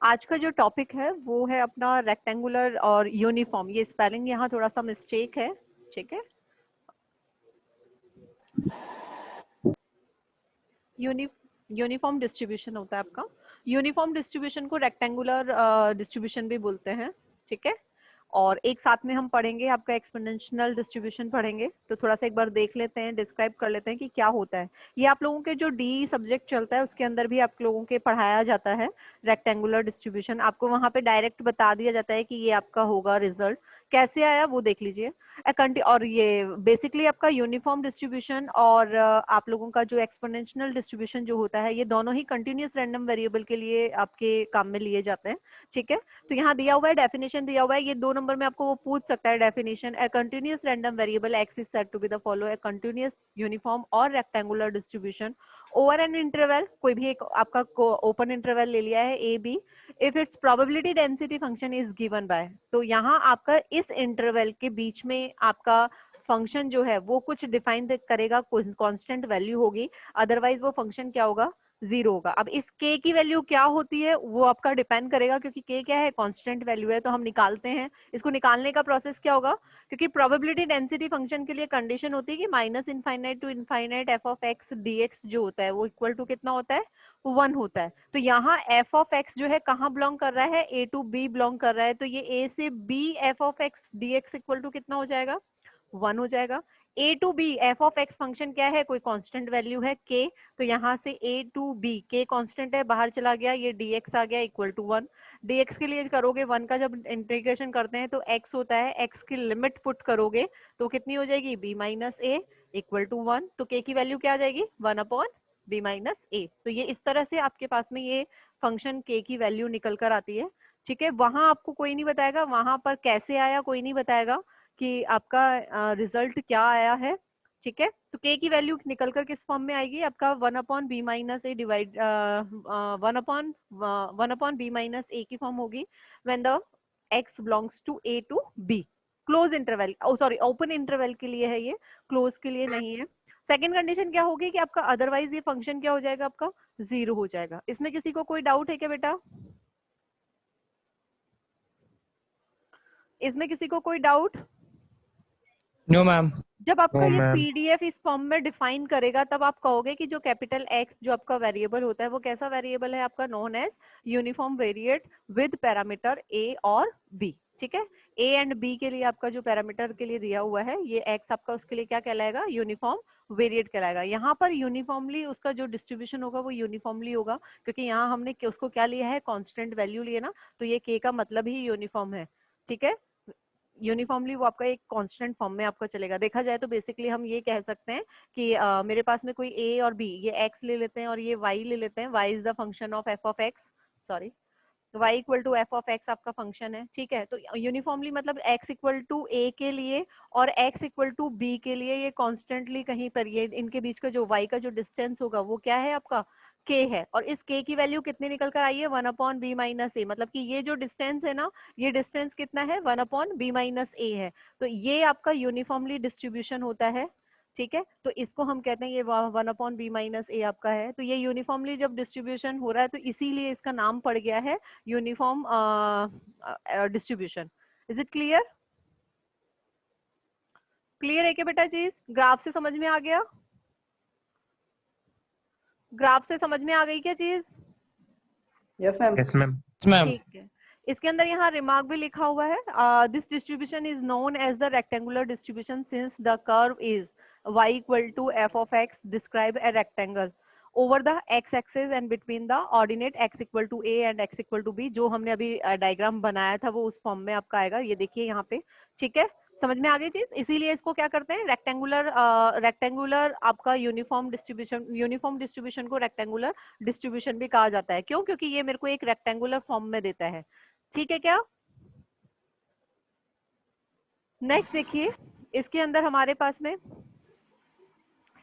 आज का जो टॉपिक है वो है अपना रेक्टेंगुलर और यूनिफॉर्म। ये स्पेलिंग यहाँ थोड़ा सा मिस्टेक है, ठीक है। यूनिफॉर्म डिस्ट्रीब्यूशन होता है आपका। यूनिफॉर्म डिस्ट्रीब्यूशन को रेक्टेंगुलर डिस्ट्रीब्यूशन भी बोलते हैं, ठीक है। और एक साथ में हम पढ़ेंगे आपका एक्सपोनेंशियल डिस्ट्रीब्यूशन पढ़ेंगे, तो थोड़ा सा एक बार देख लेते हैं, डिस्क्राइब कर लेते हैं कि क्या होता है। ये आप लोगों के जो डी सब्जेक्ट चलता है उसके अंदर भी आप लोगों के पढ़ाया जाता है रेक्टेंगुलर डिस्ट्रीब्यूशन। आपको वहां पे डायरेक्ट बता दिया जाता है कि ये आपका होगा रिजल्ट। कैसे आया वो देख लीजिए। और ये बेसिकली आपका यूनिफॉर्म डिस्ट्रीब्यूशन और आप लोगों का जो एक्सपोनेंशियल डिस्ट्रीब्यूशन जो होता है, ये दोनों ही कंटिन्यूअस रैंडम वेरिएबल के लिए आपके काम में लिए जाते हैं, ठीक है। तो यहाँ दिया हुआ है, डेफिनेशन दिया हुआ है, ये 2 नंबर में आपको वो पूछ सकता है definition. A continuous random variable X is said to be the follow a continuous uniform और rectangular distribution over an interval. कोई भी एक आपका ओपन इंटरवल ले लिया है A B, if its probability density function is given by. तो यहाँ आपका इस इंटरवल के बीच में आपका फंक्शन जो है वो कुछ डिफाइन करेगा, कांस्टेंट वैल्यू होगी, अदरवाइज वो फंक्शन क्या होगा, 0 होगा। अब इस k की वैल्यू क्या होती है वो आपका डिपेंड करेगा, क्योंकि k क्या है, कांस्टेंट वैल्यू है, तो हम निकालते हैं। इसको निकालने का प्रोसेस क्या होगा, क्योंकि प्रोबेबिलिटी डेंसिटी फंक्शन के लिए कंडीशन होती है कि minus infinite to infinite F of X D X जो होता है वो इक्वल टू कितना होता है, 1 होता है। तो यहाँ एफ ऑफ एक्स जो है कहाँ बिलोंग कर रहा है, ए टू बी बिलोंग कर रहा है, तो ये ए से B F of X D X equal to कितना हो जाएगा, 1 हो जाएगा। A to B F of X function क्या है, कोई कांस्टेंट वैल्यू है k, तो यहाँ से ए टू बी k कांस्टेंट है, बाहर चला गया, ये dx आ गया इक्वल टू 1। dx के लिए करोगे 1 का जब इंटीग्रेशन करते हैं तो x होता है, x की लिमिट पुट करोगे तो कितनी हो जाएगी, b minus A equal to 1। तो k की वैल्यू क्या आ जाएगी, 1 अपॉन b माइनस ए। तो ये इस तरह से आपके पास में ये फंक्शन k की वैल्यू निकल कर आती है, ठीक है। वहां आपको कोई नहीं बताएगा, वहां पर कैसे आया कोई नहीं बताएगा कि आपका रिजल्ट क्या आया है, ठीक है। तो k की वैल्यू निकल कर किस फॉर्म में आएगी, आपका 1 upon B minus A divide 1 upon B minus A की फॉर्म होगी when the x belongs to a to b। Close interval, sorry open interval के लिए है ये, क्लोज के लिए नहीं है। सेकेंड कंडीशन क्या होगी कि आपका अदरवाइज ये फंक्शन क्या हो जाएगा, आपका 0 हो जाएगा। इसमें किसी को कोई डाउट है क्या बेटा, इसमें किसी को कोई डाउट? No ma'am. जब आपका नो ये मैम। पीडीएफ इस फॉर्म में डिफाइन करेगा तब आप कहोगे कि जो कैपिटल एक्स जो आपका वेरिएबल होता है वो कैसा वेरिएबल है, आपका known as uniform variate with parameter A और बी, ठीक है। ए एंड बी के लिए आपका जो पैरामीटर के लिए दिया हुआ है ये एक्स आपका, उसके लिए क्या कहलाएगा, यूनिफॉर्म वेरिएट कहलाएगा। यहाँ पर यूनिफॉर्मली उसका जो डिस्ट्रीब्यूशन होगा वो यूनिफॉर्मली होगा, क्योंकि यहाँ हमने उसको क्या लिया है, कांस्टेंट वैल्यू लिए ना, तो ये के का मतलब ही यूनिफॉर्म है, ठीक है। यूनिफॉर्मली वो आपका एक कांस्टेंट फॉर्म में आपका चलेगा। देखा जाए तो बेसिकली हम ये कह सकते हैं कि मेरे पास में कोई a और b, ये x ले लेते हैं और ये y ले लेते हैं, y is the function of f of x, sorry y equal to f of x आपका फंक्शन है, ठीक है। तो यूनिफॉर्मली मतलब x इक्वल टू a के लिए और x इक्वल टू b के लिए ये कॉन्स्टेंटली कहीं पर ये इनके बीच का जो y का जो डिस्टेंस होगा वो क्या है, आपका k है। और इस k की वैल्यू कितनी निकल कर आई है, 1 अपॉन बी माइनस ए, मतलब कि ये जो डिस्टेंस है ना, ये डिस्टेंस कितना है, 1 अपॉन बी माइनस ए है। तो ये आपका यूनिफॉर्मली डिस्ट्रीब्यूशन होता है, ठीक है। तो इसको हम कहते हैं ये 1 अपॉन बी माइनस ए आपका है। तो ये यूनिफॉर्मली जब डिस्ट्रीब्यूशन हो रहा है तो इसीलिए इसका नाम पड़ गया है uniform distribution. Is it clear? Clear है क्या बेटा चीज, ग्राफ से समझ में आ गया, ग्राफ से समझ में आ गई क्या चीज? Yes ma'am. Yes ma'am. Ma'am. ठीक है। इसके अंदर यहाँ रिमार्क भी लिखा हुआ है, this distribution is known as the rectangular distribution since the curve is y equal to f of x describe a rectangle over the x axis and between the ordinate x equal to a and x equal to b। जो हमने अभी diagram बनाया था वो उस form में आपका आएगा, ये देखिए यहाँ पे, ठीक है। समझ में आ गई चीज, इसीलिए इसको क्या करते हैं, रेक्टेंगुलर आपका यूनिफॉर्म डिस्ट्रीब्यूशन को रेक्टेंगुलर डिस्ट्रीब्यूशन भी कहा जाता है। क्यों, क्योंकि ये मेरे को एक रेक्टेंगुलर फॉर्म में देता है, ठीक है क्या। नेक्स्ट देखिए, इसके अंदर हमारे पास में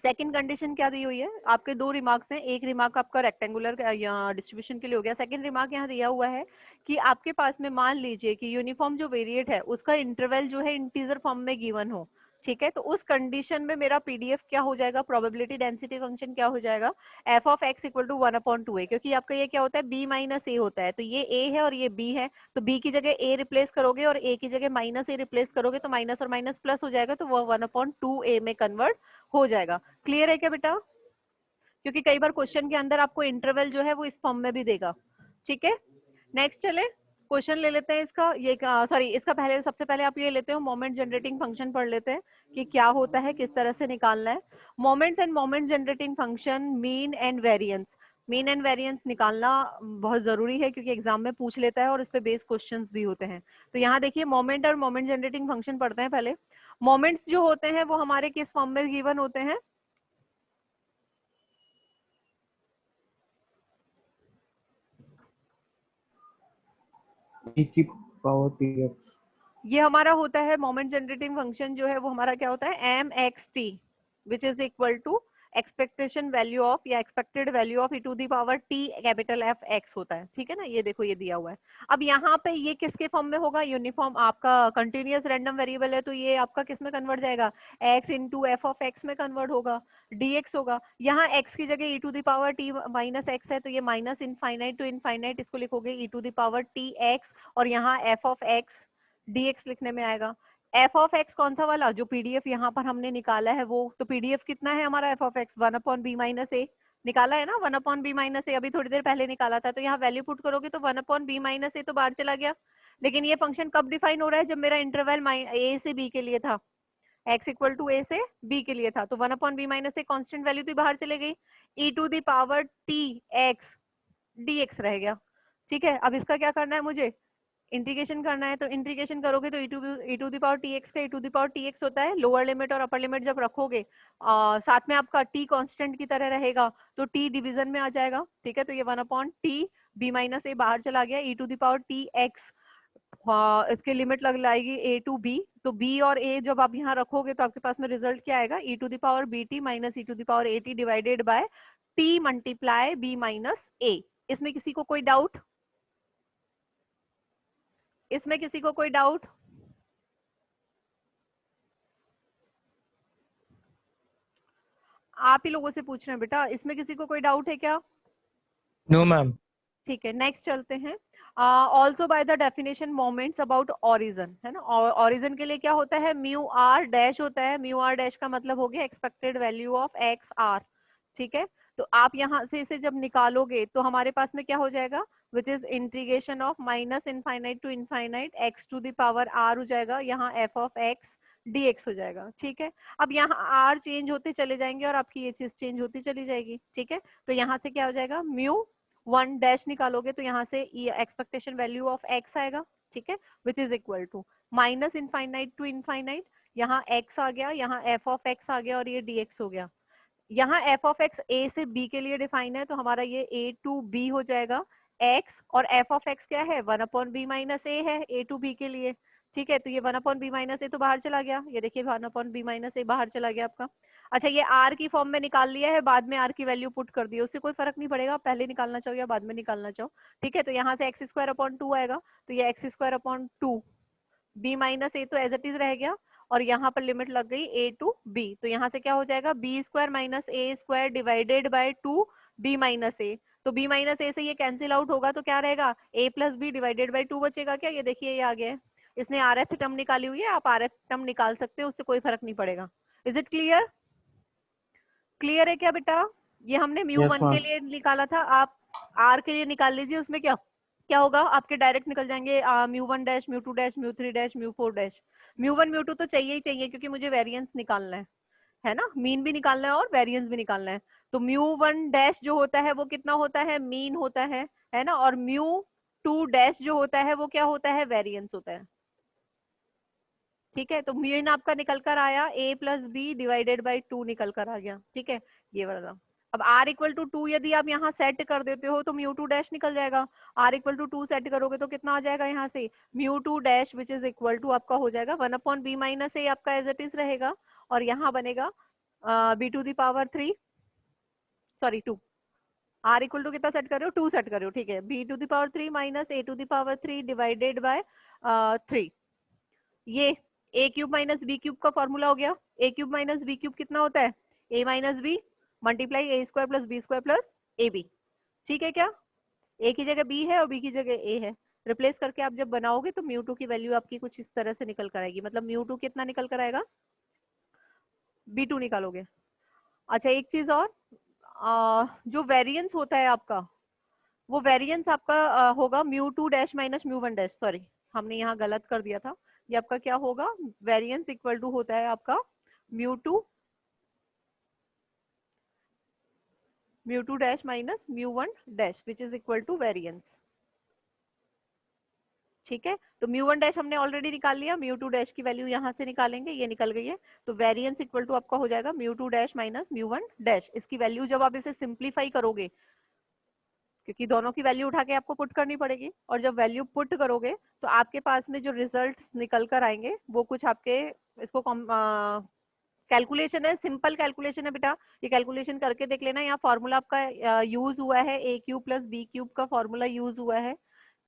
सेकंड कंडीशन क्या दी हुई है, आपके 2 रिमार्क्स हैं। एक रिमार्क आपका रेक्टेंगुलर डिस्ट्रीब्यूशन के लिए हो गया, सेकंड रिमार्क यहाँ दिया हुआ है कि आपके पास में मान लीजिए कि यूनिफॉर्म जो वेरिएट है उसका इंटरवल जो है इंटीजर फॉर्म में गिवन हो, ठीक है, तो उस कंडीशन में मेरा पीडीएफ क्या हो जाएगा, प्रोबेबिलिटी डेंसिटी फंक्शन क्या हो जाएगा, F of x equal to 1/2a, क्योंकि आपका ये क्या होता है, b माइनस ए होता है, तो ये a है और ये b है, तो b की जगह a रिप्लेस करोगे और a की जगह माइनस ए रिप्लेस करोगे तो माइनस और माइनस प्लस हो जाएगा, तो वो 1/2a में कन्वर्ट हो जाएगा। क्लियर है क्या बेटा? क्योंकि कई बार क्वेश्चन के अंदर आपको इंटरवल जो है वो इस फॉर्म में भी देगा। ठीक है, नेक्स्ट चले क्वेश्चन ले लेते हैं इसका, ये सॉरी इसका पहले सबसे पहले आप ये लेते हो मोमेंट जनरेटिंग फंक्शन पढ़ लेते हैं कि क्या होता है, किस तरह से निकालना है। Moments end moment generating function, mean and variance. Mean and variance निकालना बहुत जरूरी है क्योंकि एग्जाम में पूछ लेता है और इस पे बेस्ड क्वेश्चंस भी होते हैं। तो यहाँ देखिए मोमेंट और मोमेंट जनरेटिंग फंक्शन पढ़ते हैं पहले। मोमेंट्स जो होते हैं वो हमारे किस फॉर्म में गिवन होते हैं, e की पावर px। ये हमारा होता है मोमेंट जनरेटिंग फंक्शन जो है वो हमारा क्या होता है, M X T which is equal to expectation value of या expected value of E to the power T capital F X होता है। ठीक है ना, ये देखो ये दिया हुआ है। अब यहाँ पे ये किसके फॉर्म में होगा, यूनिफॉर्म आपका कंटिन्यूअस रैंडम वेरिएबल है तो ये आपका किस में कन्वर्ट जाएगा, X into F of X में कन्वर्ट होगा, dx होगा। यहाँ x की जगह e to the power t minus X है तो ये माइनस इनफाइनाइट टू इनफाइनाइट इसको लिखोगे e to the power T X, और यहाँ f ऑफ x dx लिखने में आएगा। f ऑफ x कौन सा वाला, जो पीडीएफ यहाँ पर हमने निकाला है वो, तो पीडीएफ कितना है हमारा f of x 1/b minus A निकाला है ना, 1/b माइनस ए अभी थोड़ी देर पहले निकाला था, तो यहाँ वैल्यू पुट करोगे तो 1/b माइनस ए तो बाहर चला गया। लेकिन ये फंक्शन कब डिफाइन हो रहा है, जब मेरा इंटरवल a से b के लिए था, x इक्वल टू a से b के लिए था, तो 1/b minus a constant value तो बाहर चले गई, e to the power t x dx रह गया। ठीक है, अब इसका क्या करना है, मुझे इंटीग्रेशन करना है, तो इंटीग्रेशन करोगे तो e to the power tx का e to the power tx होता है, लोअर लिमिट और अपर लिमिट जब रखोगे साथ में आपका t कांस्टेंट की तरह रहेगा तो t डिवीजन में आ जाएगा। ठीक है, तो ये 1/t b माइनस ए बाहर चला गया, e to the power tx इसके लिमिट लग लाएगी a टू b, तो b और a जब आप यहाँ रखोगे तो आपके पास में रिजल्ट क्या आएगा, e to the power bt minus e to the power at divided by t multiply b minus a। इसमें किसी को कोई डाउट, इसमें किसी को कोई डाउट? आप ही लोगों से पूछ रहे हैं बेटा, इसमें किसी को कोई डाउट है क्या? No, ma'am. ठीक है, नेक्स्ट चलते हैं। Also by the definition moments about origin, है ना, ऑरिजन के लिए क्या होता है, म्यू आर डैश होता है, म्यू आर डैश का मतलब हो गया expected value of X R. ठीक है, तो आप यहाँ से इसे जब निकालोगे तो हमारे पास में क्या हो जाएगा, which is integration of minus infinite to infinite X to the power R हो जाएगा, यहाँ एफ ऑफ एक्स dx हो जाएगा। ठीक है, अब यहाँ r चेंज होते चले जाएंगे और आपकी ये चीज चेंज होती चली जाएगी। ठीक है, तो यहाँ से क्या हो जाएगा, म्यू 1 डैश निकालोगे तो यहाँ से एक्सपेक्टेशन वैल्यू ऑफ x आएगा। ठीक है, which is equal to minus infinite to infinite, यहाँ x आ गया, यहाँ f ऑफ x आ गया और ये dx हो गया। यहाँ f ऑफ x a से b के लिए डिफाइन है तो हमारा ये a टू b हो जाएगा x, और f ऑफ x क्या है, 1/b माइनस a है a टू b के लिए। ठीक है, तो ये 1/b माइनस ए तो बाहर चला गया, ये देखिए 1/b माइनस ए बाहर चला गया आपका। अच्छा, ये r की फॉर्म में निकाल लिया है, बाद में r की वैल्यू पुट कर दी, उससे कोई फर्क नहीं पड़ेगा, पहले निकालना चाहो या बाद में निकालना चाहो। ठीक है, तो यहाँ से एक्स स्क्वायर अपॉन 2 आएगा, तो ये X square upon 2 b minus A तो एज इट इज रह गया, और यहाँ पर लिमिट लग गई a टू b, तो यहाँ से क्या हो जाएगा, b square minus A square divided by 2 b minus A, तो b माइनस ए से ये कैंसिल आउट होगा तो क्या रहेगा, a plus B divided by 2 बचेगा क्या, ये देखिए ये आ गया है। इसने RF टर्म निकाली हुई है, आप RF टर्म निकाल सकते हो, उससे कोई फर्क नहीं पड़ेगा। Is it clear? क्लियर है क्या बेटा? ये हमने म्यू वन के लिए निकाला था, आप R के लिए निकाल लीजिए, उसमें क्या क्या होगा, आपके डायरेक्ट निकल जाएंगे mu 1 dash, mu 2 dash, mu 3 dash, mu 4 dash. Mu 1 mu 2 तो चाहिए ही चाहिए क्योंकि मुझे वेरिएंस निकालना है ना, मीन भी निकालना है और वेरिएंस भी निकालना है। तो म्यू 1 डैश जो होता है वो कितना होता है, मीन होता है ना, और म्यू 2 डैश जो होता है वो क्या होता है, वेरिएंस होता है। ठीक है, तो मीन आपका निकल कर आया a plus B divided by 2 निकल कर आ गया। ठीक है, ये वाला। अब r इक्वल टू 2 यदि आप यहाँ सेट कर देते हो तो म्यू 2 डैश निकल जाएगा, r इक्वल टू 2 सेट करोगे तो कितना आ जाएगा यहाँ से, mu 2 dash which is equal to आपका हो जाएगा 1/b माइनस ए, आपका एज इट इज रहेगा, और यहाँ बनेगा b to the power 3 sorry 2, r equal to कितना सेट कर रहे हो, 2 सेट कर रहे हो। ठीक है, b to the power 3 minus a to the power 3 divided by 3, ये A cube minus B cube का फॉर्मूला हो गया, A cube minus B cube कितना होता है, A minus B multiply A square plus B square plus A B. ठीक है क्या, ए की जगह बी है और बी की जगह ए है, रिप्लेस करके आप जब बनाओगे तो म्यू टू की वैल्यू आपकी कुछ इस तरह से निकल कर आएगी, मतलब म्यू टू कितना निकल कर आएगा, बी टू निकालोगे। अच्छा एक चीज और, जो वेरिएंस होता है आपका, वो वेरिएंस आपका होगा mu two dash minus mu one dash, sorry हमने यहाँ गलत कर दिया था, ये आपका क्या होगा, वेरिएंस इक्वल टू होता है आपका mu two dash minus mu one dash which is equal to variance. ठीक है, तो म्यू वन डैश हमने ऑलरेडी निकाल लिया, म्यू टू डैश की वैल्यू यहाँ से निकालेंगे, ये निकल गई है, तो वेरिएंस इक्वल टू आपका हो जाएगा mu two dash minus mu one dash. इसकी वैल्यू जब आप इसे सिंप्लीफाई करोगे, क्योंकि दोनों की वैल्यू उठा के आपको पुट करनी पड़ेगी, और जब वैल्यू पुट करोगे तो आपके पास में जो रिजल्ट निकल कर आएंगे वो कुछ आपके, इसको कैलकुलेशन है, सिंपल कैलकुलेशन है बेटा, ये कैलकुलेशन करके देख लेना, यहाँ फॉर्मूला आपका यूज हुआ है, ए क्यूब प्लस बी क्यूब का फॉर्मूला यूज हुआ है,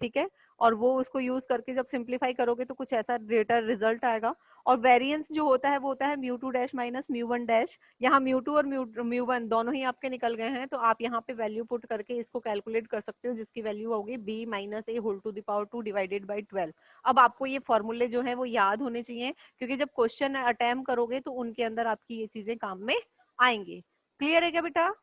ठीक है, और वो उसको यूज करके जब सिंप्लीफाई करोगे तो कुछ ऐसा ग्रेटर रिजल्ट आएगा। और वेरिएंस जो होता है वो होता है mu two dash minus mu one dash, यहाँ म्यू टू और म्यू वन दोनों ही आपके निकल गए हैं, तो आप यहाँ पे वैल्यू पुट करके इसको कैलकुलेट कर सकते हो, जिसकी वैल्यू होगी B minus A whole to the power 2 divided by 12। अब आपको ये फॉर्मूले जो है वो याद होने चाहिए, क्योंकि जब क्वेश्चन अटेम्प्ट करोगे तो उनके अंदर आपकी ये चीजें काम में आएंगी। क्लियर है क्या बेटा।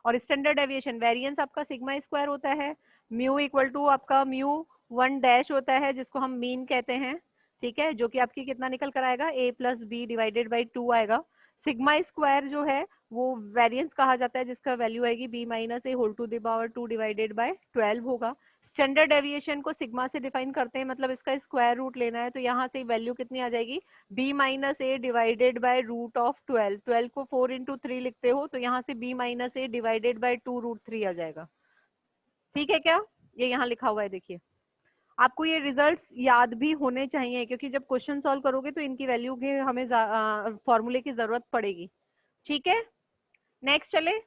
और स्टैंडर्ड डेविएशन वेरिएंस आपका सिग्मा स्क्वायर होता है, म्यू इक्वल टू आपका म्यू वन डैश होता है जिसको हम मीन कहते हैं, ठीक है, जो कि आपकी कितना निकल कर आएगा, a plus B divided by 2 आएगा। सिग्मा स्क्वायर जो है वो वेरिएंस कहा जाता है जिसका वैल्यू आएगी b minus A whole to the power 2 divided by 12 होगा। स्टैंडर्ड डेविएशन को सिग्मा से डिफाइन करते हैं, मतलब इसका स्क्वायर रूट लेना है, तो यहाँ से वैल्यू कितनी आ जाएगी, b minus A divided by root of 12, 12 को 4 इंटू 3 लिखते हो तो यहाँ से b minus A divided by 2 root 3 आ जाएगा। ठीक है क्या, ये यहाँ लिखा हुआ है देखिए। आपको ये रिजल्ट्स याद भी होने चाहिए, क्योंकि जब क्वेश्चन सॉल्व करोगे तो इनकी वैल्यू के हमें फॉर्मूले की जरूरत पड़ेगी। ठीक है, नेक्स्ट चले।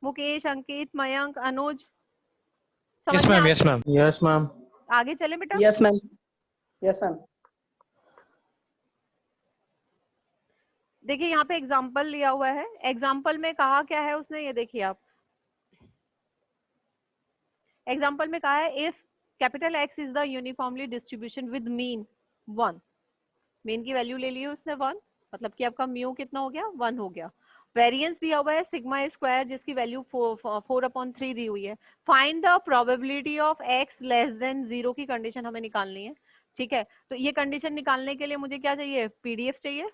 मुकेश, अंकित, मयंक, अनुज, Yes, समझ में ma'am. आ- Yes, ma'am. Yes, ma'am. आगे चले बेटा। Yes, ma'am. Yes, ma'am. देखिए यहाँ पे एग्जाम्पल लिया हुआ है, एग्जाम्पल में कहा क्या है उसने, ये देखिए आप, एग्जाम्पल में कहा है if capital x is the uniformly distribution with mean 1, mean की वैल्यू ले ली है उसने 1, मतलब कि आपका म्यू कितना हो गया, 1 हो गया। वेरिएंस दिया हुआ है सिग्मा स्क्वायर जिसकी वैल्यू 4/3 दी हुई है। Find the probability of x less than 0 की कंडीशन हमें निकालनी है। ठीक है, तो ये कंडीशन निकालने के लिए मुझे क्या चाहिए, पीडीएफ चाहिए,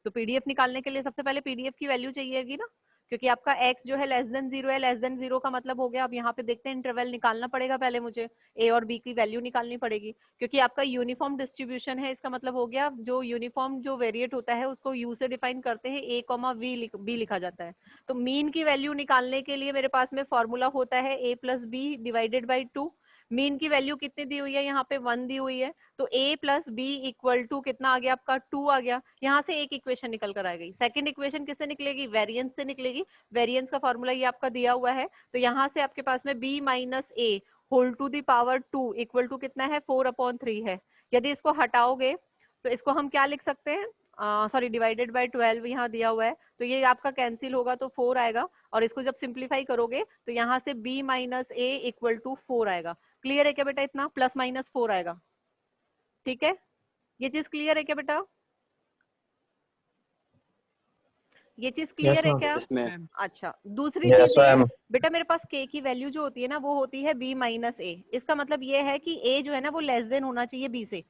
तो पीडीएफ निकालने के लिए सबसे पहले पीडीएफ की वैल्यू चाहिएगी ना, क्योंकि आपका x जो है लेस देन 0 है, लेस देन 0 का मतलब हो गया, अब यहाँ पे देखते हैं इंटरवल निकालना पड़ेगा, पहले मुझे a और b की वैल्यू निकालनी पड़ेगी, क्योंकि आपका यूनिफॉर्म डिस्ट्रीब्यूशन है, इसका मतलब हो गया जो यूनिफॉर्म जो वेरिएट होता है उसको u से डिफाइन करते हैं, a कॉमा b लिखा जाता है। तो मीन की वैल्यू निकालने के लिए मेरे पास में फॉर्मूला होता है a plus B divided by 2। Mean की वैल्यू कितनी दी हुई है, यहाँ पे 1 दी हुई है, तो a plus b equal to कितना आ गया आपका 2 आ गया। यहाँ से एक इक्वेशन निकल कर आ गई, सेकंड इक्वेशन किससे निकलेगी, वेरिएंस से निकलेगी। वेरिएंस का फॉर्मूला ये आपका दिया हुआ है, तो यहाँ से आपके पास में b minus A whole to the power 2 equal to कितना है, 4/3 है। यदि इसको हटाओगे तो इसको हम क्या लिख सकते हैं, सॉरी डिवाइडेड बाय 12 यहाँ दिया हुआ है, तो ये आपका कैंसिल होगा तो 4 आएगा, और इसको जब सिंप्लीफाई करोगे तो यहाँ से b minus A equal to 4 आएगा। क्लियर है क्या बेटा, इतना प्लस माइनस 4 आएगा। ठीक है, ये चीज क्लियर है क्या बेटा, ये चीज क्लियर Yes, है ma'am. क्या। Yes, ma'am. अच्छा, दूसरी Yes, चीज ये है, ma'am. बेटा मेरे पास k की वैल्यू जो होती है ना वो होती है b माइनस ए, इसका मतलब ये है कि a जो है ना वो लेस देन होना चाहिए b से।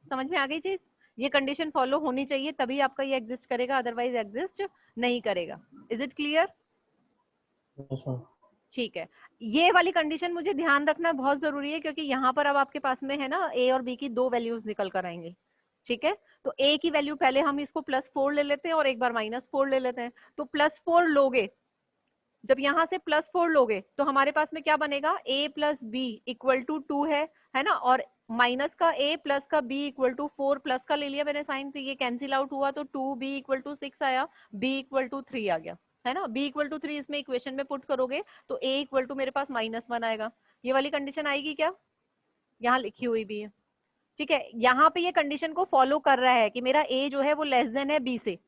समझ में आ गई चीज, ये कंडीशन फॉलो होनी चाहिए तभी आपका ये एग्जिस्ट करेगा, अदरवाइज एग्जिस्ट नहीं करेगा। Is it clear. Yes, ma'am. ठीक है, ये वाली कंडीशन मुझे ध्यान रखना बहुत जरूरी है, क्योंकि यहाँ पर अब आपके पास में है ना a और b की दो वैल्यूज निकल कर आएंगे। ठीक है, तो a की वैल्यू पहले हम इसको +4 ले लेते हैं और एक बार -4 ले लेते हैं, तो +4 लोगे, जब यहाँ से +4 लोगे तो हमारे पास में क्या बनेगा, a plus b equal to 2 है ना, और माइनस का a प्लस का b इक्वल टू 4, प्लस का ले लिया मैंने साइन, तो ये कैंसिल आउट हुआ, तो 2b इक्वल टू 6 आया, b इक्वल टू 3 आ गया, है ना, b इक्वल टू 3 इसमें इक्वेशन में पुट करोगे तो a इक्वल टू मेरे पास -1 आएगा। ये वाली कंडीशन आएगी क्या, यहाँ लिखी हुई भी है, ठीक है। यहाँ पे ये कंडीशन को फॉलो कर रहा है कि मेरा ए जो है वो लेस देन है बी से,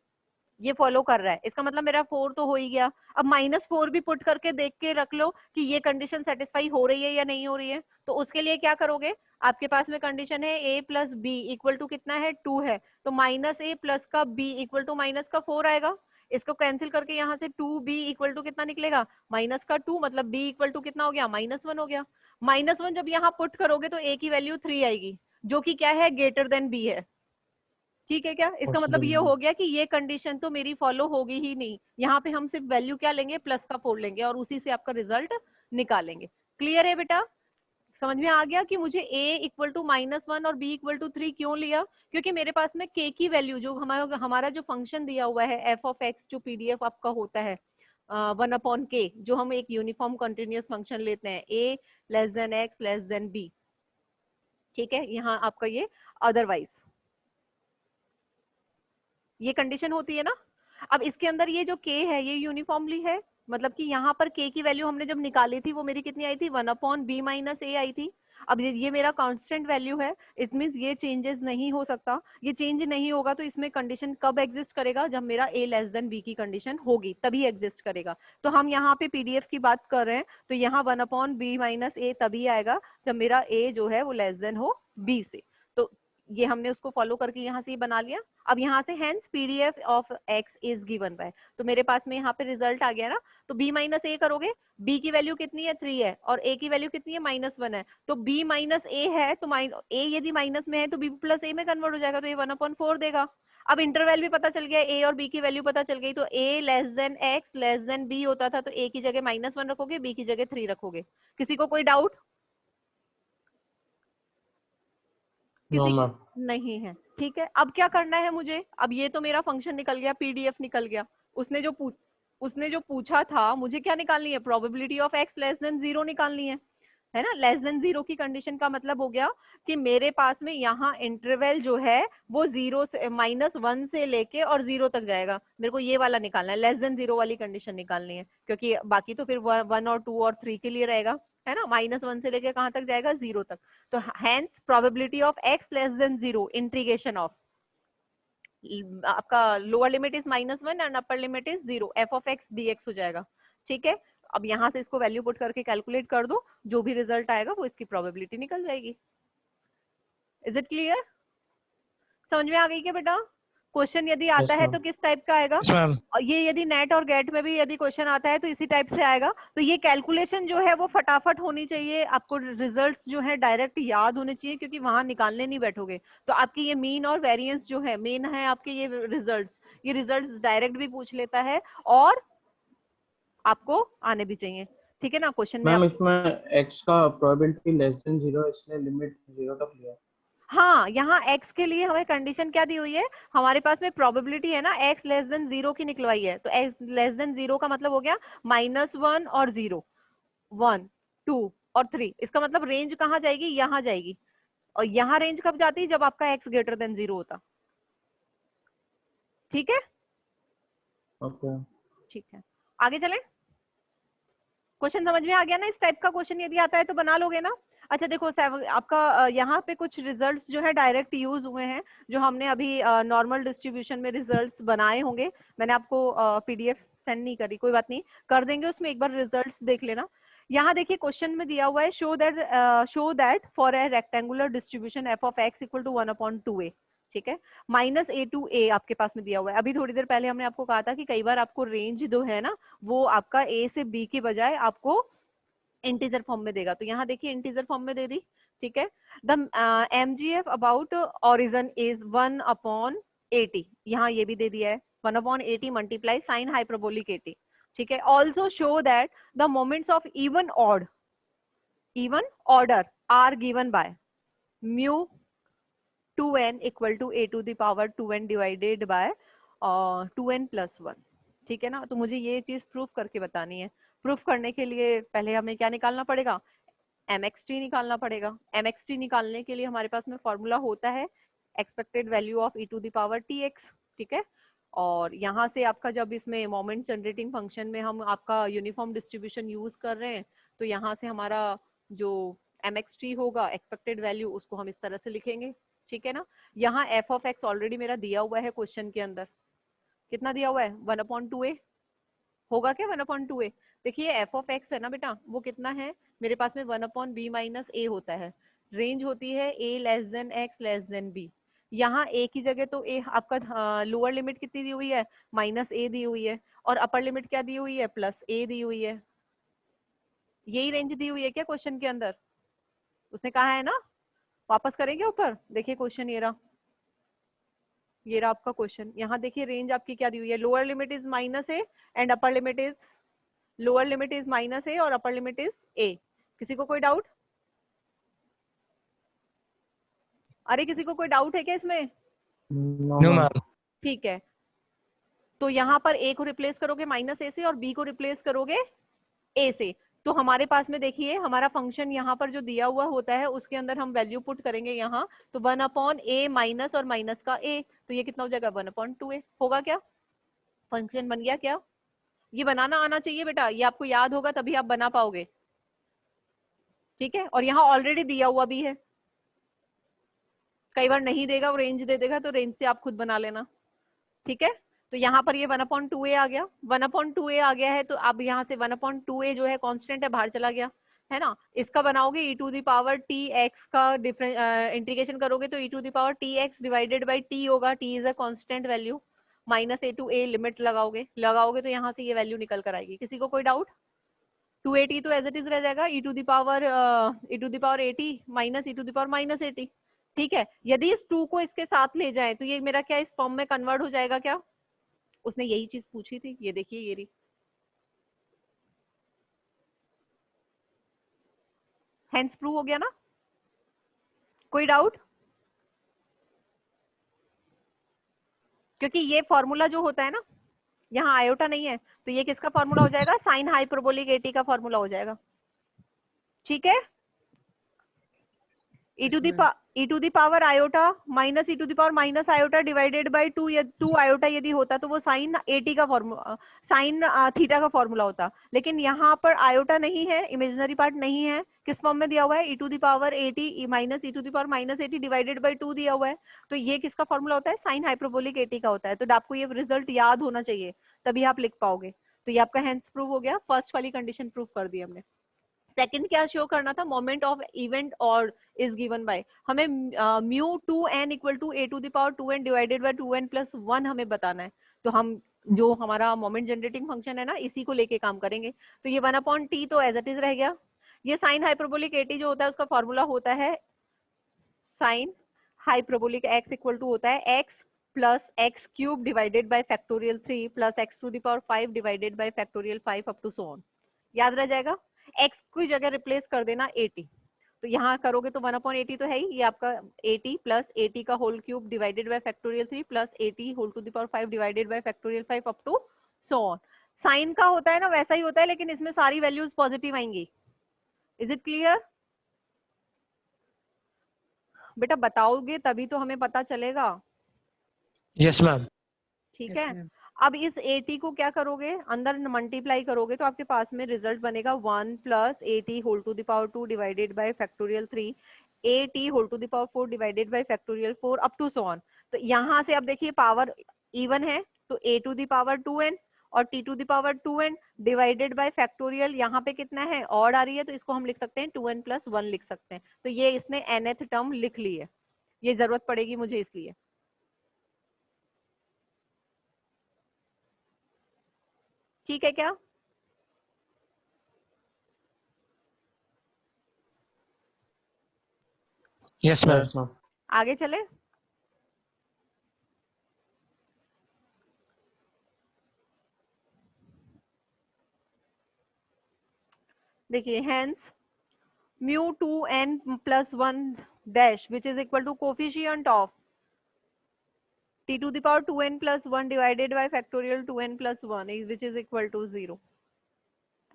ये फॉलो कर रहा है, इसका मतलब मेरा 4 तो हो ही गया। अब -4 भी पुट करके देख के रख लो कि ये कंडीशन सेटिस्फाई हो रही है या नहीं हो रही है। तो उसके लिए क्या करोगे, आपके पास में कंडीशन है a plus b equal to कितना है 2 है, तो -a प्लस का b इक्वल टू माइनस का 4 आएगा। इसको कैंसिल करके यहाँ से 2b इक्वल टू कितना निकलेगा, माइनस का 2, मतलब b इक्वल टू कितना हो गया, -1 हो गया। -1 जब यहाँ पुट करोगे तो a की वैल्यू 3 आएगी, जो कि क्या है, ग्रेटर देन b है, ठीक है क्या। इसका मतलब ये हो गया कि ये कंडीशन तो मेरी फॉलो होगी ही नहीं। यहाँ पे हम सिर्फ वैल्यू क्या लेंगे, प्लस का 4 लेंगे और उसी से आपका रिजल्ट निकालेंगे। क्लियर है बेटा, समझ में आ गया कि मुझे a इक्वल टू -1 और b इक्वल टू 3 क्यों लिया, क्योंकि मेरे पास में k की वैल्यू जो हमारा जो फंक्शन दिया हुआ है f ऑफ x जो pdf आपका होता है 1/k, जो हम एक यूनिफॉर्म कंटिन्यूअस फंक्शन लेते हैं a less than x less then b, ठीक है। यहाँ आपका ये अदरवाइज ये कंडीशन होती है ना। अब इसके अंदर ये जो k है ये यूनिफॉर्मली है, मतलब कि यहाँ पर k की वैल्यू हमने जब निकाली थी वो मेरी कितनी आई थी, 1/b माइनस a आई थी। अब ये मेरा कांस्टेंट वैल्यू है, इट मींस ये चेंजेस नहीं हो सकता। ये चेंज नहीं होगा तो इसमें कंडीशन कब एग्जिस्ट करेगा, जब मेरा a लेस देन b की कंडीशन होगी तभी एग्जिस्ट करेगा। तो हम यहाँ पे pdf की बात कर रहे हैं, तो यहाँ 1/b माइनस a तभी आएगा जब मेरा a जो है वो लेस देन हो b से। तो ये हमने उसको फॉलो करके यहाँ से ये बना लिया। अब यहाँ से hence PDF of x is given by, तो मेरे पास में यहाँ पे रिजल्ट आ गया ना। तो b माइनस ए करोगे, b की वैल्यू कितनी है 3 है और a की वैल्यू कितनी है -1 है, तो b माइनस ए है, तो a यदि माइनस में है तो b प्लस ए में कन्वर्ट हो जाएगा, तो ये 1/4 देगा। अब इंटरवल भी पता चल गया, a और b की वैल्यू पता चल गई, तो a less than x less then b होता था, तो a की जगह -1 रखोगे, b की जगह 3 रखोगे। किसी को कोई डाउट? नो किसी मैम। को नहीं है, ठीक है। अब क्या करना है मुझे, अब ये तो मेरा फंक्शन निकल गया, पीडीएफ निकल गया। उसने जो पूछा था मुझे क्या निकालनी है, probability of x less than 0 निकालनी है ना। लेस देन 0 की कंडीशन का मतलब हो गया कि मेरे पास में यहाँ इंटरवल जो है वो 0 से -1 से लेके और 0 तक जाएगा। मेरे को ये वाला निकालना है, लेस देन 0 वाली कंडीशन निकालनी है, क्योंकि बाकी तो फिर 1 और 2 और 3 के लिए रहेगा, है ना। -1 से लेके कहाँ तक जाएगा, 0 तक। तो hence probability of x less than 0 integration of आपका lower limit is -1 and upper limit is 0, f of x dx हो जाएगा, ठीक है। अब यहाँ से इसको वैल्यू पुट करके कैलकुलेट कर दो, जो भी रिजल्ट आएगा वो इसकी प्रोबेबिलिटी निकल जाएगी। इज इट क्लियर, समझ में आ गई क्या बेटा। क्वेश्चन यदि आता है तो किस टाइप का आएगा, Yes, ma'am. और ये यदि नेट और गेट में भी यदि क्वेश्चन आता है तो इसी टाइप से आएगा। तो ये कैलकुलेशन जो है वो फटाफट होनी चाहिए, आपको रिजल्ट्स जो है डायरेक्ट याद होने चाहिए, क्योंकि वहां निकालने नहीं बैठोगे तो आपकी ये मीन और वेरिएंस जो है, मेन है आपके ये रिजल्ट्स डायरेक्ट भी पूछ लेता है और आपको आने भी चाहिए, ठीक है ना। क्वेश्चन में मैम इसमें x का प्रोबेबिलिटी लेस देन 0 इसलिए लिमिट 0 तक लिया। हाँ, यहाँ x के लिए हमें कंडीशन क्या दी हुई है, हमारे पास में प्रोबेबिलिटी है ना x लेस देन 0 की निकलवाई है, तो x लेस देन 0 का मतलब हो गया -1 और 0, 1 2 और 3। इसका मतलब रेंज कहाँ जाएगी, यहाँ जाएगी, और यहाँ रेंज कब जाती है, जब आपका x ग्रेटर देन 0 होता, ठीक है। ओके। ठीक है, आगे चलें। क्वेश्चन समझ में आ गया ना, इस टाइप का क्वेश्चन यदि आता है तो बना लोगे ना। अच्छा देखो आपका यहाँ पे कुछ रिजल्ट्स जो है डायरेक्ट यूज हुए हैं, जो हमने अभी नॉर्मल डिस्ट्रीब्यूशन में रिजल्ट्स बनाए होंगे, मैंने आपको पीडीएफ सेंड नहीं करी, कोई बात नहीं, कर देंगे, उसमें एक बार रिजल्ट्स देख लेना। यहाँ देखिए क्वेश्चन में दिया हुआ है, show that for a rectangular distribution f of x equal to 1/2a, ठीक है, -a to a आपके पास में दिया हुआ है। अभी थोड़ी देर पहले हमने आपको कहा था कि कई बार आपको रेंज जो है ना वो आपका a से b की बजाय आपको इंटीजर फॉर्म में देगा, तो यहाँ देखिए इंटीजर फॉर्म में दे दी, ठीक है। The mgf about origin is 1/80, यहाँ ये भी दे दिया है 1/80 मल्टीप्लाई साइन हाइपरबोलिक 80, ठीक है। Also show that the moments of even order are given by mu 2n equal to a to the power 2n divided by 2n plus 1, ठीक है ना। तो मुझे ये चीज प्रूफ करके बतानी है। प्रूफ करने के लिए पहले हमें क्या निकालना पड़ेगा, mxt निकालना पड़ेगा। mxt निकालने के लिए हमारे पास में फॉर्मूला होता है expected value of e to the power tx, ठीक है। और यहाँ से आपका जब इसमें मोमेंट जनरेटिंग फंक्शन में हम आपका यूनिफॉर्म डिस्ट्रीब्यूशन यूज कर रहे हैं, तो यहाँ से हमारा जो mxt होगा एक्सपेक्टेड वैल्यू, उसको हम इस तरह से लिखेंगे, ठीक है ना। यहाँ f ऑफ x ऑलरेडी मेरा दिया हुआ है क्वेश्चन के अंदर, कितना दिया हुआ है 1/2a, होगा क्या 1/2a। देखिए f ऑफ x है ना बेटा, वो कितना है मेरे पास में 1/b माइनस a होता है, रेंज होती है a less than x less then b। यहाँ a की जगह तो a आपका लोअर लिमिट कितनी दी हुई है -a दी हुई है, और अपर लिमिट क्या दी हुई है +a दी हुई है। यही रेंज दी हुई है क्या क्वेश्चन के अंदर, उसने कहा है ना। वापस करेंगे ऊपर, देखिए क्वेश्चन ये रहा आपका क्वेश्चन। यहाँ देखिए रेंज आपकी क्या दी हुई है, lower limit is -a and upper limit is, lower limit is -a और अपर लिमिट इज a। किसी को कोई डाउट, अरे किसी को कोई डाउट है क्या इसमें। No No, ma'am. ma'am. ठीक है, तो यहाँ पर a को रिप्लेस करोगे -a से और b को रिप्लेस करोगे a से। तो हमारे पास में देखिए हमारा फंक्शन यहाँ पर जो दिया हुआ होता है उसके अंदर हम वैल्यू पुट करेंगे यहाँ, तो 1/a माइनस और माइनस का a, तो ये कितना हो जाएगा 1/2a। होगा क्या, फंक्शन बन गया क्या। ये बनाना आना चाहिए बेटा, ये आपको याद होगा तभी आप बना पाओगे, ठीक है। और यहाँ ऑलरेडी दिया हुआ भी है, कई बार नहीं देगा वो रेंज दे देगा, तो रेंज से आप खुद बना लेना, ठीक है। तो यहाँ पर ये 1/2a आ गया, 1/2a आ गया है, तो अब यहाँ से 1/2a जो है कांस्टेंट है बाहर चला गया, है ना। इसका बनाओगे e to the power T X का इंटीग्रेशन करोगे तो e to the power T X divided by T होगा, T is a constant value, -a to a limit लगाओगे तो यहाँ से ये वैल्यू निकल कर आएगी। किसी को कोई डाउट, 280 तो एज इट इज रह जाएगा, e to the power -80 -e -80, ठीक है। यदि इस 2 को इसके साथ ले जाए तो ये मेरा क्या इस फॉर्म में कन्वर्ट हो जाएगा क्या। उसने यही चीज पूछी थी, ये देखिए ये रही, हेंस प्रूव हो गया ना। कोई डाउट, क्योंकि ये फॉर्मूला जो होता है ना, यहाँ आयोटा नहीं है, तो ये किसका फॉर्मूला हो जाएगा, साइन हाइपरबोलिक एटी का फॉर्मूला हो जाएगा, ठीक है। e Yes, to the ma'am. Power iota minus e to the power minus iota divided by 2 iota यदि होता तो वो साइन 80 का फॉर्मूला, साइन थीटा का फॉर्मूला होता। लेकिन यहाँ पर आयोटा नहीं है, इमेजिनरी पार्ट नहीं है, किस फॉर्म में दिया हुआ है e to the power 80 minus e to the power -80 divided by 2 दिया हुआ है। तो ये किसका फॉर्मूला होता है, साइन हाइपरबोलिक 80 का होता है। तो आपको ये रिजल्ट याद होना चाहिए, तभी आप लिख पाओगे। तो ये आपका हेंस प्रूव हो गया, फर्स्ट वाली कंडीशन प्रूव कर दी हमने। सेकंड क्या शो करना था, मोमेंट ऑफ इवेंट और इज गिवन बाय, हमें mu 2n equal to a to the power 2n divided by 2n plus 1 हमें बताना है। तो हम जो हमारा मोमेंट जनरेटिंग फंक्शन है ना, इसी को लेके काम करेंगे। तो ये 1/t तो एज इट इज रह गया। ये साइन हाइपरबोलिक 80 जो होता है उसका फॉर्मूला होता है sine hyperbolic x equal to होता है x plus x cube divided by factorial 3 plus x to the power 5 divided by factorial 5 up to so on. याद रह जाएगा, x की जगह रिप्लेस कर देना 80, तो यहाँ करोगे तो 1/80 तो है ही, ये आपका 80 प्लस 80 का whole cube divided by factorial 3 plus 80 whole to the power 5 divided by factorial 5 up to so on. Sine का होता है ना वैसा ही होता है, लेकिन इसमें सारी वैल्यूज पॉजिटिव आएंगी। इज इट क्लियर बेटा, बताओगे तभी तो हमें पता चलेगा, Yes, ma'am. ठीक Yes, है। ma'am. अब इस 80 को क्या करोगे, अंदर मल्टीप्लाई करोगे तो आपके पास में रिजल्ट बनेगा 1 plus 80 whole to the power 2 divided by factorial 3 80 whole to the power 4 divided by factorial 4 up to so on. तो यहाँ से अब देखिए पावर इवन है, तो a to the power 2n और t to the power 2n divided by factorial यहाँ पे कितना है, ऑड आ रही है, तो इसको हम लिख सकते हैं 2n प्लस 1 लिख सकते हैं। तो ये इसने nth टर्म लिख ली है, ये जरूरत पड़ेगी मुझे इसलिए, ठीक है क्या। Yes, ma'am. Yes ma'am. आगे चले, देखिए hence mu 2n plus 1 dash which is equal to coefficient of t to the power 2n plus 1 divided by factorial 2n plus 1 is which is equal to 0,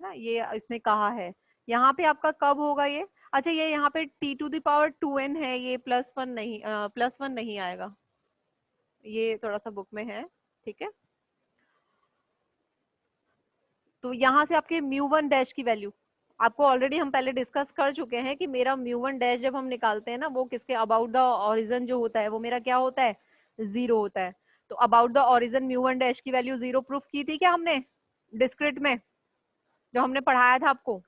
है ना, ये इसने कहा है। यहाँ पे आपका कब होगा ये, अच्छा ये यहाँ पे t to the power 2n है, ये +1 नहीं आएगा, ये थोड़ा सा बुक में है, ठीक है। तो यहाँ से आपके mu 1 डैश की वैल्यू आपको ऑलरेडी हम पहले डिस्कस कर चुके हैं कि मेरा म्यू1 डैश जब हम निकालते हैं ना, वो किसके अबाउट द ओरिजिन जो होता है वो मेरा क्या होता है, 0 होता है। तो अबाउट द ओरिजिन म्यू1 डैश की वैल्यू 0 प्रूफ की थी क्या हमने डिस्क्रिट में, जो हमने पढ़ाया था आपको,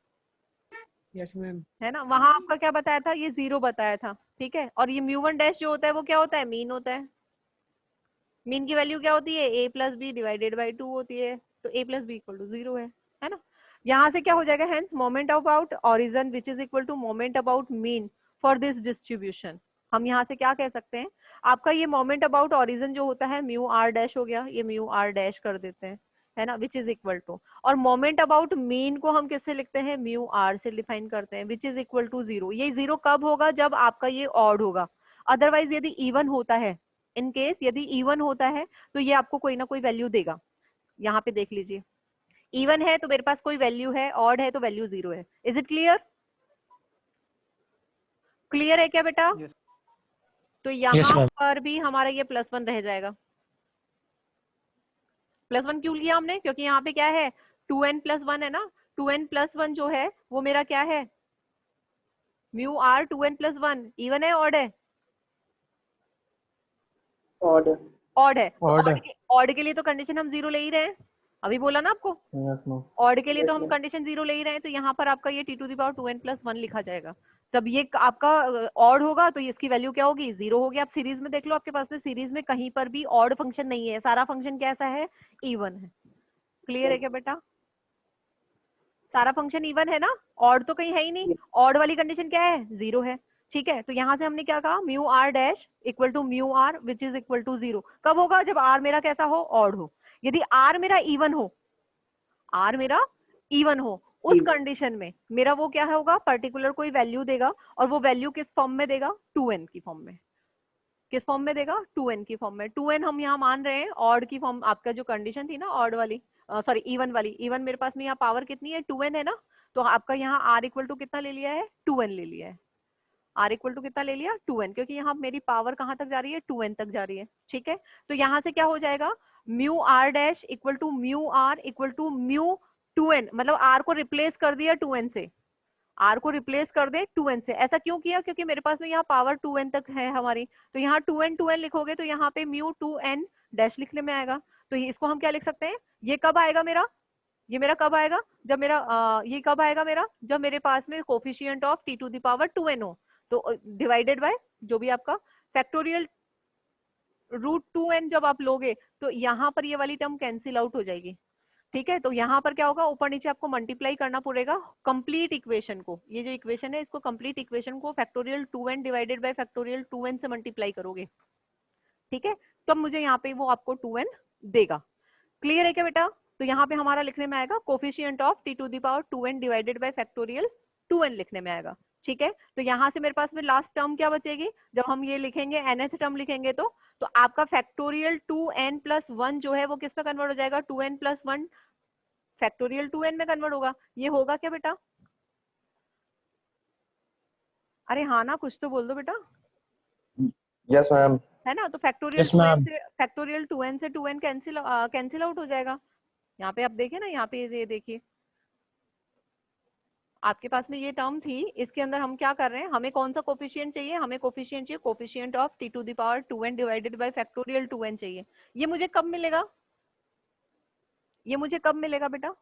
यस मैम। है ना? वहां आपका क्या बताया था, ये 0 बताया था, ठीक है। और ये म्यू1 डैश जो होता है वो क्या होता है, मीन होता है। मीन की वैल्यू क्या होती है, a plus B divided by 2 होती है। तो a plus b equal to 0 है ना? यहाँ से क्या हो जाएगा, hence moment about origin which is equal to moment about mean for this distribution. हम यहाँ से क्या कह सकते हैं, आपका ये मोमेंट अबाउट ओरिजिन जो होता है म्यू आर डैश हो गया, ये म्यू आर डैश कर देते हैं, है ना, विच इज इक्वल टू, और मोमेंट अबाउट मीन को हम किससे लिखते हैं, म्यू आर से डिफाइन करते हैं, विच इज इक्वल टू 0। ये 0 कब होगा, जब आपका ये ऑड होगा। अदरवाइज यदि इवन होता है, इन केस यदि इवन होता है तो ये आपको कोई ना कोई वैल्यू देगा। यहाँ पे देख लीजिए, इवन है तो मेरे पास कोई वैल्यू है, ऑड है तो वैल्यू 0 है। Is it clear? क्लियर है क्या बेटा? Yes. तो Yes, यहाँ ma'am. पर भी हमारा ये +1 रह जाएगा। +1 क्यों लिया हमने, क्योंकि यहाँ पे क्या है, 2n+1 है ना। 2n+1 जो है वो मेरा क्या है, म्यू आर 2n+1 इवन है, ऑड है, ऑड। ऑड है। तो Odd है। ऑड के लिए तो कंडीशन हम 0 ले ही रहे हैं, अभी बोला ना आपको। Yes, ma'am. ऑड के लिए तो Yes, हम ma'am. कंडीशन 0 ले ही रहे हैं, तो यहाँ पर आपका ये t⁻2n+1 लिखा जाएगा। तब ये आपका ऑड होगा तो इसकी वैल्यू क्या होगी, 0 होगी। आप सीरीज में देख लो, आपके पास में सीरीज में कहीं पर भी ऑड फंक्शन नहीं है, सारा फंक्शन कैसा है, इवन है। क्लियर है क्या बेटा? सारा फंक्शन इवन है ना, ऑड तो कहीं है ही नहीं। ऑड वाली कंडीशन क्या है, 0 है। ठीक है, तो यहाँ से हमने क्या कहा, mu r dash equal to mu r which is equal to 0 कब होगा, जब आर मेरा कैसा हो, ऑड हो। यदि आर मेरा इवन हो, आर मेरा इवन हो, उस कंडीशन में मेरा वो क्या होगा, पर्टिकुलर कोई वैल्यू देगा, और वो वैल्यू किस फॉर्म में देगा, 2n की फॉर्म में। किस फॉर्म में देगा, 2n की फॉर्म में। 2n हम यहाँ मान रहे हैं ऑड की फॉर्म, आपका जो कंडीशन थी ना ऑड वाली, सॉरी इवन वाली, इवन मेरे पास में यहाँ पावर कितनी है, 2n है ना। तो आपका यहाँ r इक्वल टू कितना ले लिया है, 2n ले लिया है। r इक्वल टू कितना ले लिया, 2n, क्योंकि यहाँ मेरी पावर कहाँ तक जा रही है, 2n तक जा रही है। ठीक है, तो यहाँ से क्या हो जाएगा, mu r dash equal to mu r equal to mu 2n, मतलब r को रिप्लेस कर दिया 2n से, r को रिप्लेस कर दे 2n से। ऐसा क्यों किया, क्योंकि मेरे पास में यहाँ पावर 2n तक है हमारी, तो यहाँ 2n लिखोगे तो यहाँ पे म्यू 2n डैश लिखने में आएगा। तो इसको हम क्या लिख सकते हैं, ये कब आएगा मेरा, ये मेरा कब आएगा, जब मेरा ये कब आएगा मेरा, जब मेरे पास में कोफिशिएंट ऑफ t⁻2n हो, तो डिवाइडेड बाय जो भी आपका फैक्टोरियल √2n जब आप लोगे तो यहाँ पर ये वाली टर्म कैंसिल आउट हो जाएगी। ठीक है, तो यहाँ पर क्या होगा, ऊपर नीचे आपको मल्टीप्लाई करना पड़ेगा कंप्लीट इक्वेशन को। ये जो इक्वेशन है इसको कंप्लीट इक्वेशन को factorial 2n divided by factorial 2n से मल्टीप्लाई करोगे। ठीक है, तो मुझे यहाँ पे वो आपको 2n देगा। क्लियर है क्या बेटा? तो यहाँ पे हमारा लिखने में आएगा coefficient of t⁻2n divided by factorial 2n लिखने में आएगा। ठीक है, तो यहाँ से मेरे पास में लास्ट टर्म क्या बचेगी, जब हम ये लिखेंगे nth टर्म लिखेंगे तो आपका फैक्टोरियल 2n+1 जो है वो किस पे कन्वर्ट हो जाएगा, 2n+1 फैक्टोरियल 2n में कन्वर्ट होगा। ये होगा क्या बेटा? अरे हाँ ना, कुछ तो बोल दो बेटा। Yes ma'am. है ना, तो फैक्टोरियल Yes, ma'am. 2n से 2n कैंसिल आउट हो जाएगा। यहाँ पे आप देखिए ना, यहाँ पे ये देखिए आपके पास में ये टर्म थी, इसके अंदर हम क्या कर रहे हैं, हमें कौन सा कोफिशिएंट चाहिए, हमें कोफिशिएंट चाहिए coefficient of t⁻2n divided by factorial 2n चाहिए। ये मुझे कब मिलेगा, ये मुझे कब मिलेगा बेटा,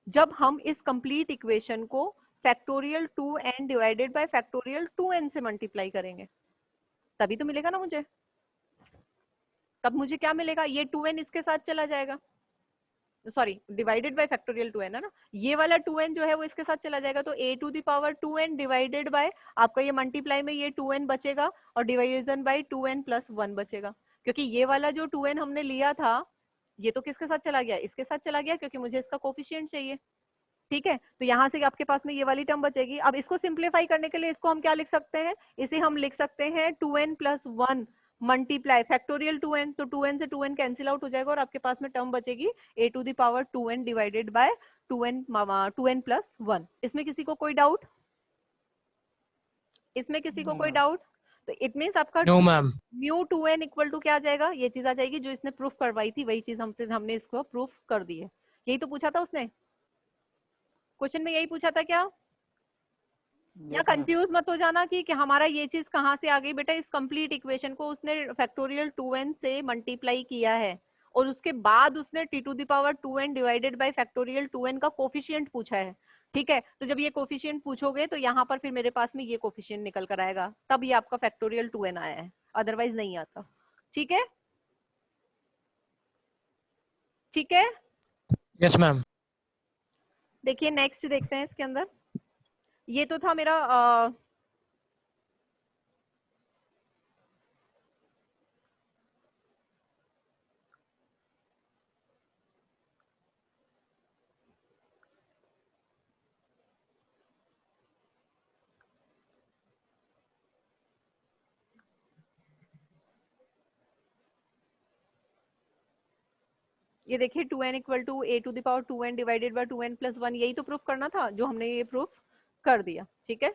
जब हम इस कंप्लीट इक्वेशन को factorial 2n divided by factorial 2n से मल्टीप्लाई करेंगे, तभी तो मिलेगा ना मुझे। तब मुझे क्या मिलेगा, ये 2n इसके साथ चला जाएगा, sorry divided by factorial 2n है ना, ये वाला 2n जो है वो इसके साथ चला जाएगा। तो a⁻2n डिवाइडेड बाय आपका ये मल्टीप्लाई में ये 2n बचेगा और डिवाइजन बाय 2n+1 बचेगा, क्योंकि ये वाला जो 2n हमने लिया था ये तो किसके साथ चला गया, इसके साथ चला गया, क्योंकि मुझे इसका कोफिशिएंट चाहिए। ठीक है, तो यहाँ से आपके पास में ये वाली टर्म बचेगी। अब इसको सिंप्लीफाई करने के लिए इसको हम क्या लिख सकते हैं, इसे हम लिख सकते हैं 2n+1 मल्टीप्लाई फैक्टोरियल 2n, तो 2n से 2n कैंसिल आउट हो जाएगा और आपके पास में टर्म बचेगी a⁻2n डिवाइडेड बाय 2n+1। इसमें किसी को कोई डाउट, इसमें किसी को कोई डाउट? तो इट मींस आपका No, ma'am. Mu 2n equal to क्या आ जाएगा, ये चीज आ जाएगी जो इसने प्रूफ करवाई थी, वही चीज हमने इसको प्रूफ कर दी है। यही तो पूछा था उसने, क्वेश्चन में यही पूछा था क्या? या कंफ्यूज मत हो जाना कि हमारा ये चीज कहाँ से आ गई बेटा। इस कंप्लीट इक्वेशन को उसने फैक्टोरियल 2n से मल्टीप्लाई किया है और उसके बाद उसने t to the power 2n divided by factorial 2n का कोफिशिएंट पूछा है। ठीक है, तो जब ये कोफिशिएंट पूछोगे तो यहाँ पर फिर मेरे पास में ये कोफिशिएंट निकल कर आएगा, तब ये आपका फैक्टोरियल 2n आया है, अदरवाइज नहीं आता। ठीक है, ठीक है। Yes, ma'am. देखिए नेक्स्ट देखते हैं इसके अंदर। ये तो था मेरा ये देखिए 2n equal to a to the power 2n divided by 2n plus 1, यही तो प्रूफ करना था जो हमने ये प्रूफ कर दिया। ठीक है,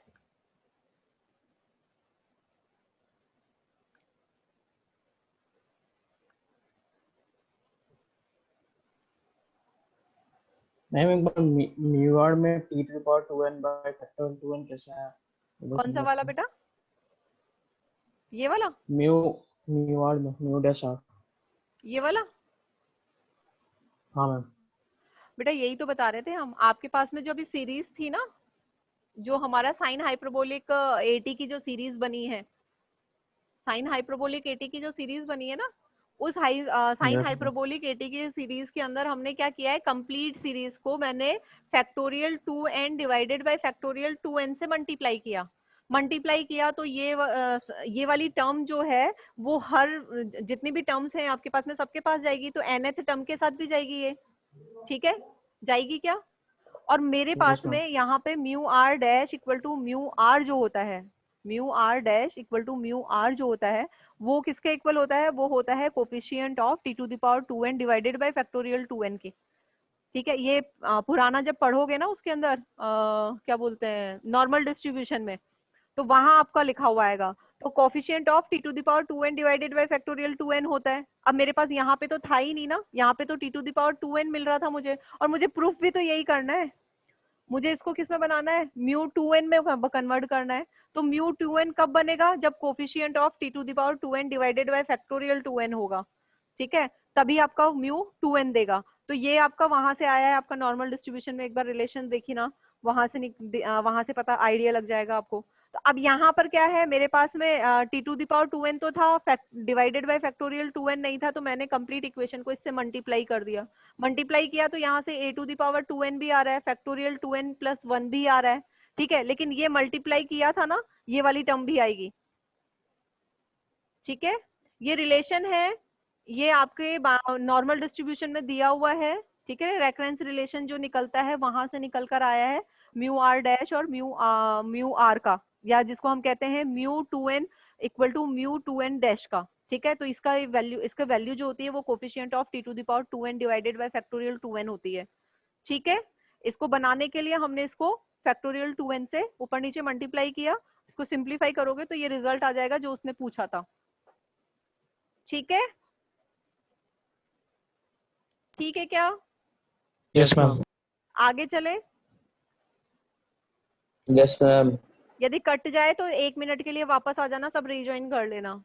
मैम एक बार म्यू में t to the power 2n by factor 2n कैसे आया? कौन सा वाला बेटा? ये वाला? म्यू में म्यू डैश आर। ये वाला? हाँ मैम। बेटा यही तो बता रहे थे हम, आपके पास में जो अभी सीरीज थी ना, जो हमारा साइन हाइपरबोलिक 80 की जो सीरीज बनी है, साइन हाइपरबोलिक 80 की जो सीरीज बनी है ना, उस साइन Yes, हाइपरबोलिक 80 की सीरीज के अंदर हमने क्या किया है, कंप्लीट सीरीज को मैंने factorial 2n divided by factorial 2n से मल्टीप्लाई किया तो ये वाली टर्म जो है वो हर जितनी भी टर्म्स हैं आपके पास में सबके पास जाएगी, तो nth टर्म के साथ भी जाएगी ये। ठीक है, जाएगी क्या? और मेरे पास ma'am. में यहाँ पे mu r dash equal to mu r जो होता है, mu r dash equal to mu r जो होता है वो किसके इक्वल होता है? वो होता है coefficient of t to the power 2n divided by factorial 2n के। ठीक है, ये पुराना जब पढ़ोगे ना उसके अंदर क्या बोलते हैं नॉर्मल डिस्ट्रीब्यूशन में, तो वहां आपका लिखा हुआ आएगा। तो coefficient of t to the power 2n divided by factorial 2n होता है। अब मेरे पास यहाँ पे तो था ही नहीं ना, यहाँ पे तो t to the power 2n मिल रहा था मुझे, और मुझे प्रूफ भी तो यही करना है, मुझे इसको किस में बनाना है? म्यू 2n में कन्वर्ट करना है। तो म्यू 2n कब बनेगा? जब coefficient of t to the power 2n divided by factorial 2n होगा। ठीक है, तभी आपका म्यू 2n देगा। तो ये आपका वहां से आया है, आपका नॉर्मल डिस्ट्रीब्यूशन में एक बार रिलेशन देखी ना, वहां से पता आइडिया लग जाएगा आपको। तो अब यहाँ पर क्या है मेरे पास में T to the power 2n तो था, डिवाइडेड बाय फैक्टोरियल 2n नहीं था, तो मैंने कंप्लीट इक्वेशन को इससे मल्टीप्लाई कर दिया। मल्टीप्लाई किया तो यहाँ से a to the power 2n भी आ रहा है, फैक्टोरियल 2n प्लस 1 भी आ रहा है। ठीक है, लेकिन ये मल्टीप्लाई किया था ना, ये वाली टर्म भी आएगी। ठीक है, ये रिलेशन है, ये आपके नॉर्मल डिस्ट्रीब्यूशन में दिया हुआ है। ठीक है, रेफरेंस रिलेशन जो निकलता है वहां से निकल कर आया है म्यू आर डैश और म्यू आर का, या जिसको हम कहते हैं mu 2n equal to mu 2n dash का। ठीक है, तो इसका वैल्यू जो होती है वो coefficient of t to the power 2n divided by factorial 2n होती है। ठीक है, इसको बनाने के लिए हमने इसको फैक्टोरियल 2n से ऊपर नीचे मल्टीप्लाई किया, इसको सिंप्लीफाई करोगे तो ये रिजल्ट आ जाएगा जो उसने पूछा था। ठीक है, ठीक है क्या? Yes, ma'am. आगे चले। Yes, ma'am. यदि कट जाए तो 1 मिनट के लिए वापस आ जाना, सब रिज्वाइन कर लेना।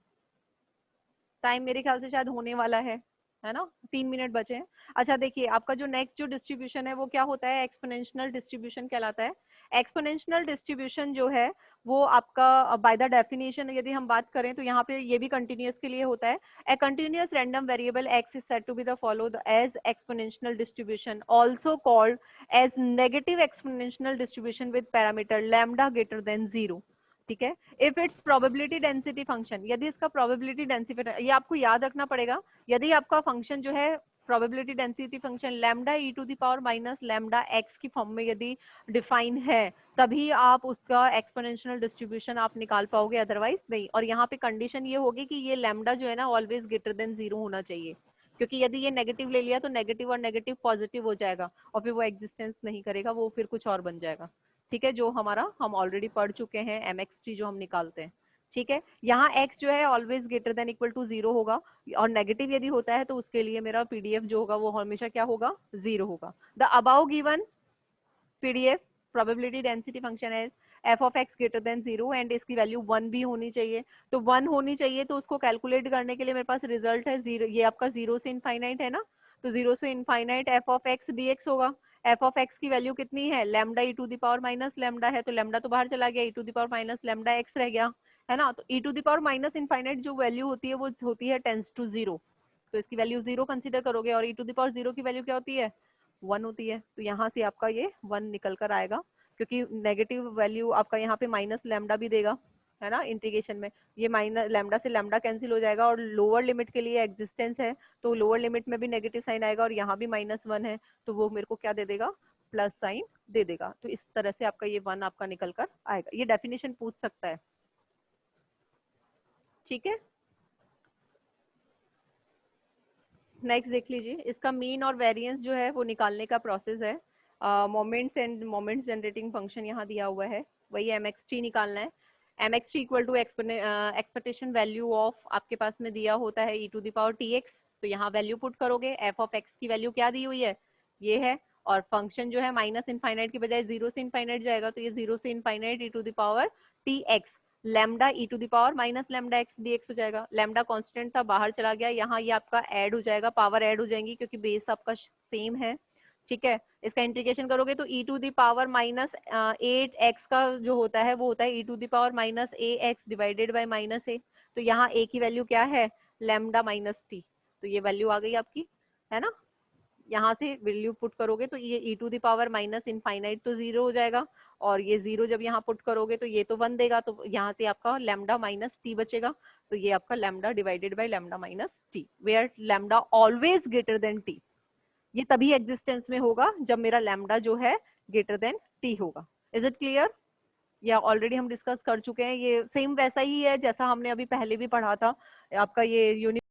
टाइम मेरे ख्याल से शायद होने वाला है ना, 3 मिनट बचे हैं। अच्छा देखिए, आपका जो नेक्स्ट जो डिस्ट्रीब्यूशन है वो क्या होता है? एक्सपोनेंशियल डिस्ट्रीब्यूशन कहलाता है। एक्सपोनेंशियल डिस्ट्रीब्यूशन जो है वो आपका बाय द डेफिनेशन यदि हम बात करें तो यहाँ पे ये भी कंटिन्यूअस के लिए होता है। A continuous random variable x is said to be the followed as exponential distribution, also called as negative exponential distribution with parameter lambda greater than 0। ठीक है, if its probability density function, यदि इसका probability density, ये आपको याद रखना पड़ेगा, यदि आपका फंक्शन जो है probability density function lambda e to the power minus lambda x की फॉर्म में यदि डिफाइन है, तभी आप उसका एक्सपोनेंशियल डिस्ट्रीब्यूशन आप निकाल पाओगे, अदरवाइज नहीं। और यहाँ पे कंडीशन ये होगी कि ये लैम्डा जो है ना ऑलवेज ग्रेटर देन 0 होना चाहिए, क्योंकि यदि ये नेगेटिव ले लिया तो नेगेटिव और नेगेटिव पॉजिटिव हो जाएगा और फिर वो एग्जिस्टेंस नहीं करेगा, वो फिर कुछ और बन जाएगा। ठीक है, जो हमारा हम ऑलरेडी पढ़ चुके हैं mxt जो हम निकालते हैं। ठीक है, यहाँ x जो है always greater than equal to 0 होगा, और नेगेटिव यदि होता है तो उसके लिए मेरा पीडीएफ जो होगा वो हमेशा क्या होगा? 0 होगा। The above given PDF probability density function है f of x greater than 0 and इसकी वैल्यू 1 भी होनी चाहिए। तो 1 होनी चाहिए, तो उसको कैलकुलेट करने के लिए मेरे पास रिजल्ट है 0, ये आपका 0 से इनफाइनाइट है ना, तो 0 से infinite f of x dx होगा। f ऑफ x की वैल्यू कितनी है, lambda e to the power minus lambda है, तो लैम्डा तो बाहर चला गया, e to the power minus lambda x रह गया, है ना। तो e to the power minus infinite जो वैल्यू होती है वो होती है टेंस टू 0, तो इसकी वैल्यू 0 कंसीडर करोगे, और e टू द पावर 0 की वैल्यू क्या होती है, 1 होती है। तो यहाँ से आपका ये 1 निकल कर आएगा, क्योंकि नेगेटिव वैल्यू आपका यहाँ पे माइनस लैम्डा भी देगा, है ना, इंटीग्रेशन में। ये माइनस लैम्डा से लैम्डा कैंसिल हो जाएगा, और लोअर लिमिट के लिए एग्जिस्टेंस है, तो लोअर लिमिट में भी नेगेटिव साइन आएगा, और यहाँ भी -1 है, तो वो मेरे को क्या दे देगा, प्लस साइन दे देगा। तो इस तरह से आपका ये 1 आपका निकल कर आएगा। ये डेफिनेशन पूछ सकता है, ठीक है। नेक्स्ट देख लीजिए, इसका मीन और वेरिएंस जो है वो निकालने का प्रोसेस है। Moments and moments generating function यहाँ दिया हुआ है, वही mxt निकालना है। mxt equal to expectation value of, आपके पास में दिया होता है e to the power tx, तो यहाँ वैल्यू पुट करोगे, f ऑफ x की वैल्यू क्या दी हुई है, ये है, और फंक्शन जो है माइनस इनफाइनाइट की बजाय 0 से इनफाइनाइट जाएगा, तो ये 0 से infinite e to the power tx lambda e to the power minus lambda x dx हो जाएगा। लैम्डा कांस्टेंट था, बाहर चला गया, यहाँ ये आपका ऐड हो जाएगा, पावर ऐड हो जाएंगी क्योंकि बेस आपका सेम है, ठीक है। इसका इंटीग्रेशन करोगे तो e to the power minus 8x का जो होता है वो होता है e to the power minus ax divided by minus a, तो यहाँ a की वैल्यू क्या है, लैम्डा माइनस t, तो ये वैल्यू आ गई आपकी, है ना। यहाँ से वैल्यू पुट करोगे तो ये e to the power minus infinite तो 0 हो जाएगा, और ये 0 जब यहाँ पुट करोगे तो ये तो 1 देगा, तो यहाँ से आपका लैम्डा माइनस टी बचेगा, तो ये आपका lambda divided by lambda minus t, where lambda always greater than t. ये तभी एग्जिस्टेंस में होगा जब मेरा लैम्डा जो है ग्रेटर देन टी होगा। इज इट क्लियर, या ऑलरेडी हम डिस्कस कर चुके हैं, ये सेम वैसा ही है जैसा हमने अभी पहले भी पढ़ा था। आपका ये यूनिट